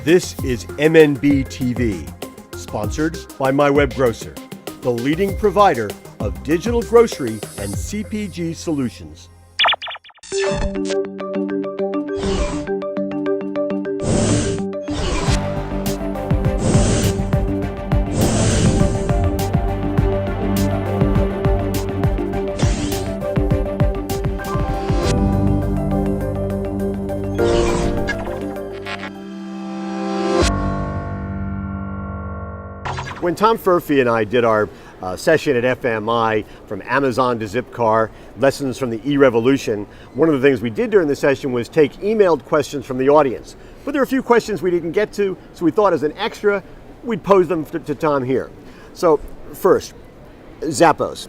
This is MNB-TV, sponsored by MyWebGrocer, the leading provider of digital grocery and CPG solutions. When Tom Furphy and I did our session at FMI, from Amazon to Zipcar, lessons from the e-revolution, one of the things we did during the session was take emailed questions from the audience. But there were a few questions we didn't get to, so we thought as an extra, we'd pose them to Tom here. So first, Zappos.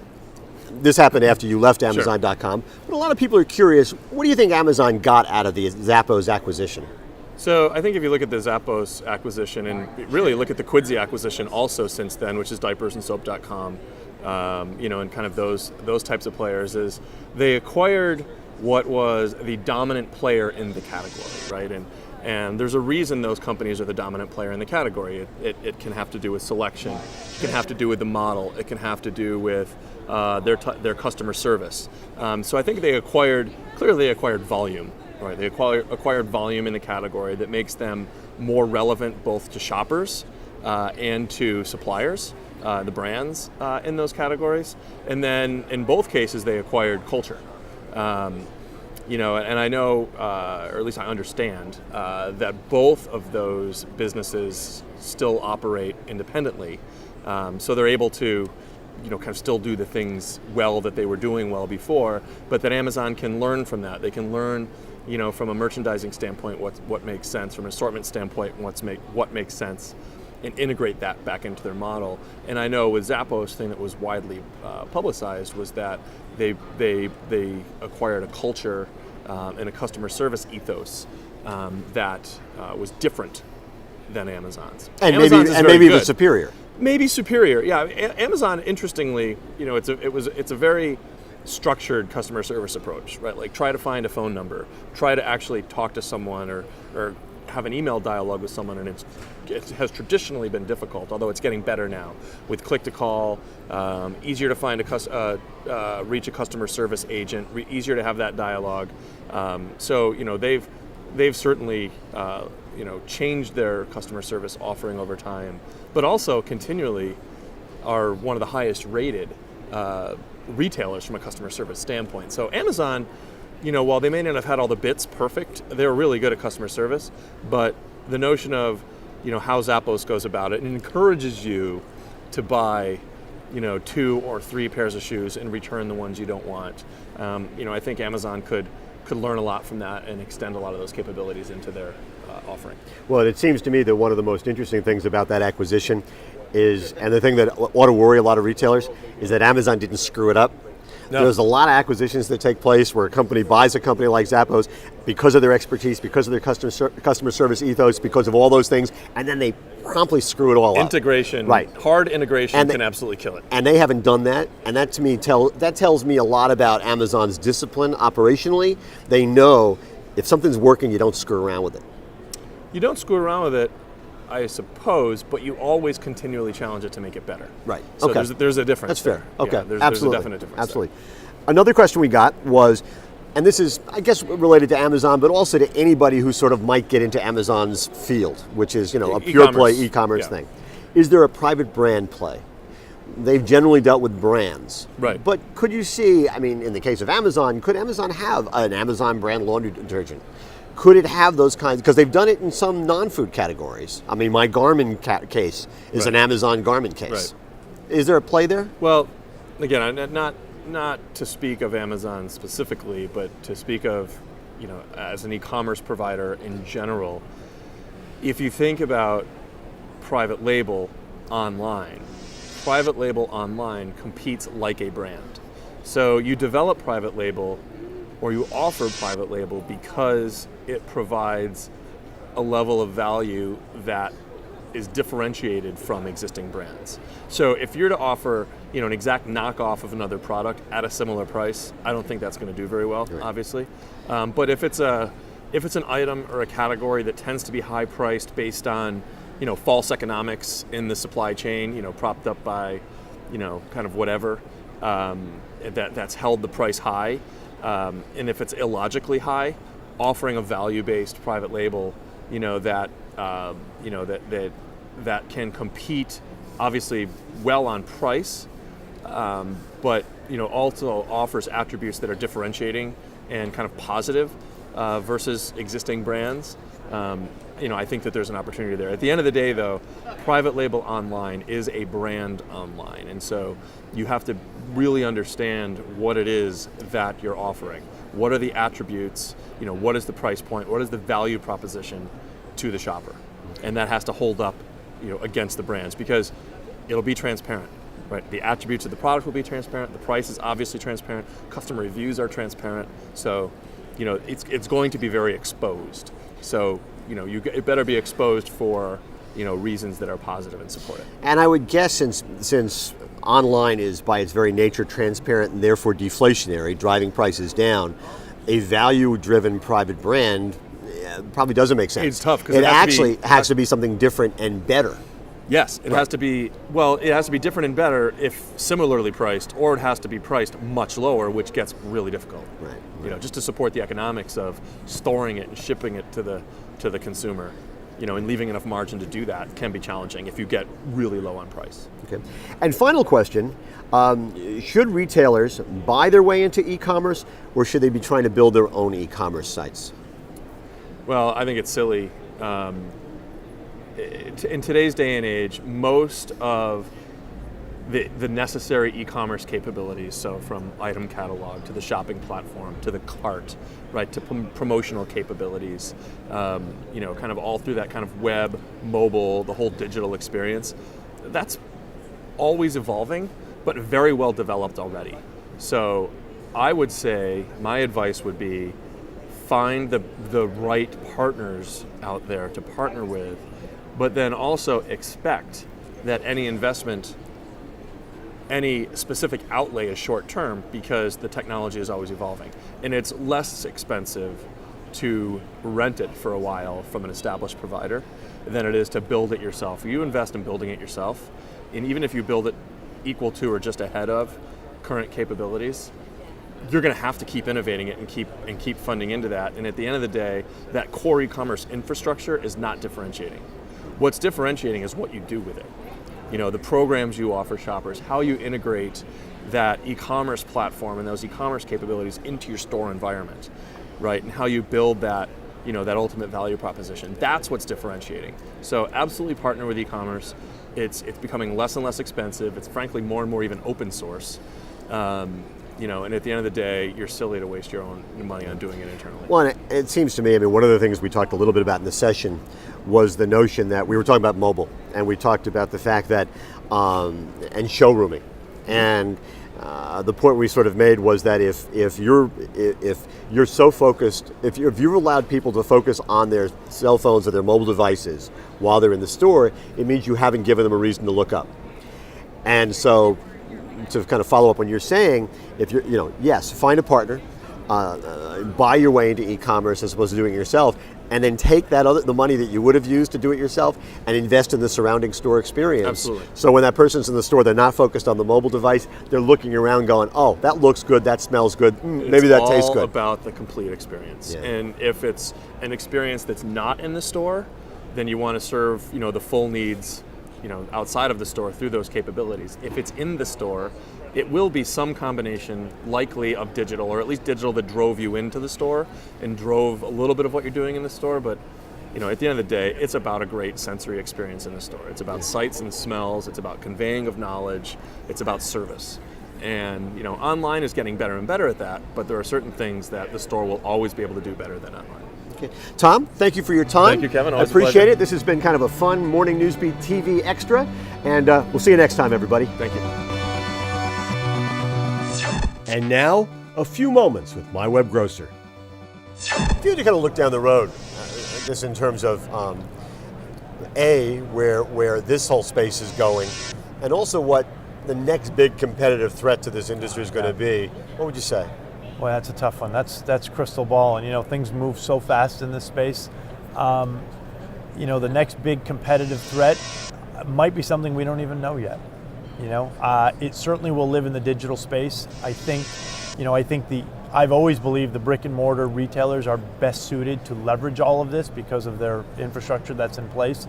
This happened after you left Amazon.com, but a lot of people are curious, what do you think Amazon got out of the Zappos acquisition? So I think if you look at the Zappos acquisition and really look at the Quidsi acquisition also since then, which is diapersandsoap.com, and kind of those types of players, is they acquired what was the dominant player in the category, right? And there's a reason those companies are the dominant player in the category. It can have to do with selection, it can have to do with the model, it can have to do with their customer service. So I think they acquired volume. Right, they acquired volume in the category that makes them more relevant both to shoppers and to suppliers, the brands in those categories. And then in both cases, they acquired culture. And I know, or at least I understand, that both of those businesses still operate independently. So they're able to kind of still do the things well that they were doing well before, but that Amazon can learn from that. They can learn from a merchandising standpoint, what makes sense, from an assortment standpoint, what makes sense, and integrate that back into their model. And I know with Zappos, thing that was widely publicized was that they acquired a culture and a customer service ethos that was different than Amazon's. And maybe even superior. Maybe superior, yeah. Amazon, interestingly, it's a very structured customer service approach, right? Like try to find a phone number, try to actually talk to someone or have an email dialogue with someone, and it has traditionally been difficult, although it's getting better now with click to call, easier to find reach a customer service agent, easier to have that dialogue. So they've certainly changed their customer service offering over time, but also continually are one of the highest rated retailers from a customer service standpoint. So Amazon, while they may not have had all the bits perfect, they're really good at customer service, but the notion of how Zappos goes about it and encourages you to buy 2 or 3 pairs of shoes and return the ones you don't want. I think Amazon could learn a lot from that and extend a lot of those capabilities into their offering. Well, it seems to me that one of the most interesting things about that acquisition is, and the thing that ought to worry a lot of retailers, is that Amazon didn't screw it up. No. There's a lot of acquisitions that take place where a company buys a company like Zappos because of their expertise, because of their customer service ethos, because of all those things, and then they promptly screw it all up. Integration, right? Hard integration can absolutely kill it. And they haven't done that, and that to me tells me a lot about Amazon's discipline operationally. They know if something's working, you don't screw around with it. You don't screw around with it, I suppose, but you always continually challenge it to make it better. Right. So okay. there's a difference. That's fair. There. Okay. Yeah, there's Absolutely. a definite difference. Absolutely. Another question we got was, and this is, I guess, related to Amazon, but also to anybody who sort of might get into Amazon's field, which is, a pure play e-commerce thing. Is there a private brand play? They've generally dealt with brands. Right. But could you see, in the case of Amazon, could Amazon have an Amazon brand laundry detergent? Could it have those kinds? Because they've done it in some non-food categories. My Garmin case is an Amazon Garmin case. Right. Is there a play there? Well, again, not to speak of Amazon specifically, but to speak of, as an e-commerce provider in general. If you think about private label online competes like a brand. So you develop private label, or you offer private label because it provides a level of value that is differentiated from existing brands. So if you're to offer, an exact knockoff of another product at a similar price, I don't think that's going to do very well, obviously. But if it's a if it's an item or a category that tends to be high priced based on, false economics in the supply chain, propped up by, kind of whatever, that's held the price high, and if it's illogically high, offering a value-based private label, that can compete, obviously well on price, but also offers attributes that are differentiating and kind of positive versus existing brands. I think that there's an opportunity there. At the end of the day, though, private label online is a brand online, and so you have to really understand what it is that you're offering. What are the attributes? What is the price point? What is the value proposition to the shopper? And that has to hold up, against the brands, because it'll be transparent, right? The attributes of the product will be transparent. The price is obviously transparent. Customer reviews are transparent. So, it's going to be very exposed. So, it better be exposed for, reasons that are positive and support it. And I would guess since online is by its very nature transparent and therefore deflationary, driving prices down, a value-driven private brand probably doesn't make sense. It's tough because it actually has to be something different and better. Yes, it has to be. Well, it has to be different and better if similarly priced, or it has to be priced much lower, which gets really difficult. Right. Just to support the economics of storing it and shipping it to the consumer, and leaving enough margin to do that can be challenging if you get really low on price. Okay. And final question: should retailers buy their way into e-commerce, or should they be trying to build their own e-commerce sites? Well, I think it's silly. In today's day and age, most of the necessary e-commerce capabilities, so from item catalog to the shopping platform to the cart, right, to promotional capabilities, kind of all through that kind of web, mobile, the whole digital experience, that's always evolving, but very well developed already. So I would say my advice would be find the right partners out there to partner with, but then also expect that any investment, any specific outlay is short term because the technology is always evolving. And it's less expensive to rent it for a while from an established provider than it is to build it yourself. You invest in building it yourself, and even if you build it equal to or just ahead of current capabilities, you're going to have to keep innovating it and keep funding into that. And at the end of the day, that core e-commerce infrastructure is not differentiating. What's differentiating is what you do with it. The programs you offer shoppers, how you integrate that e-commerce platform and those e-commerce capabilities into your store environment, right? And how you build that, that ultimate value proposition. That's what's differentiating. So absolutely partner with e-commerce. It's becoming less and less expensive. It's frankly more and more even open source. And at the end of the day, you're silly to waste your own money on doing it internally. Well, it seems to me, one of the things we talked a little bit about in the session was the notion that we were talking about mobile, and we talked about the fact that, and showrooming. And the point we sort of made was that if you're so focused, if you've allowed people to focus on their cell phones or their mobile devices while they're in the store, it means you haven't given them a reason to look up. And so, to kind of follow up on you're saying, if you're, yes, find a partner, buy your way into e-commerce as opposed to doing it yourself, and then take the money that you would have used to do it yourself and invest in the surrounding store experience. Absolutely. So when that person's in the store, they're not focused on the mobile device, they're looking around going, oh, that looks good, that smells good, maybe that tastes good. It's all about the complete experience. Yeah. And if it's an experience that's not in the store, then you want to serve, the full needs, outside of the store through those capabilities. If it's in the store, it will be some combination likely of digital, or at least digital that drove you into the store and drove a little bit of what you're doing in the store. But at the end of the day, it's about a great sensory experience in the store. It's about sights and smells. It's about conveying of knowledge. It's about service. And online is getting better and better at that, but there are certain things that the store will always be able to do better than online. Okay. Tom, thank you for your time. Thank you, Kevin. I Always appreciate it. This has been kind of a fun Morning Newsbeat TV extra, and we'll see you next time, everybody. Thank you. And now, a few moments with MyWebGrocer. If you had to kind of look down the road, just in terms of where this whole space is going, and also what the next big competitive threat to this industry is going to be, what would you say? Well, that's a tough one. That's crystal ball, and things move so fast in this space. The next big competitive threat might be something we don't even know yet. It certainly will live in the digital space. I've always believed the brick and mortar retailers are best suited to leverage all of this because of their infrastructure that's in place.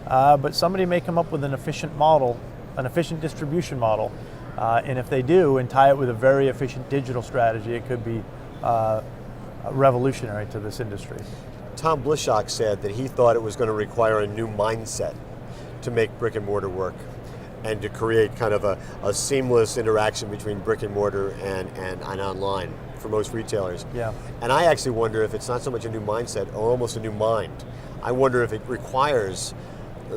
But somebody may come up with an efficient model, an efficient distribution model, and if they do and tie it with a very efficient digital strategy, it could be revolutionary to this industry. Tom Blishock said that he thought it was going to require a new mindset to make brick and mortar work and to create kind of a seamless interaction between brick and mortar and online for most retailers. Yeah. And I actually wonder if it's not so much a new mindset or almost a new mind. I wonder if it requires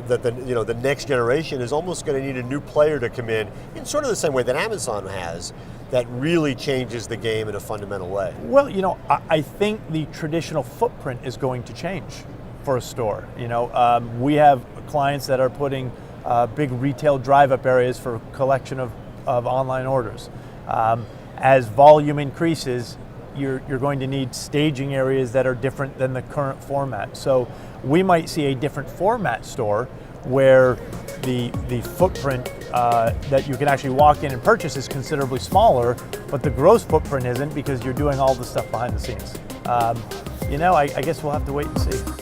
that the next generation is almost going to need a new player to come in sort of the same way that Amazon has, that really changes the game in a fundamental way. Well, I think the traditional footprint is going to change for a store. We have clients that are putting big retail drive-up areas for collection of online orders. As volume increases, you're going to need staging areas that are different than the current format. So we might see a different format store where the footprint that you can actually walk in and purchase is considerably smaller, but the gross footprint isn't because you're doing all the stuff behind the scenes. I guess we'll have to wait and see.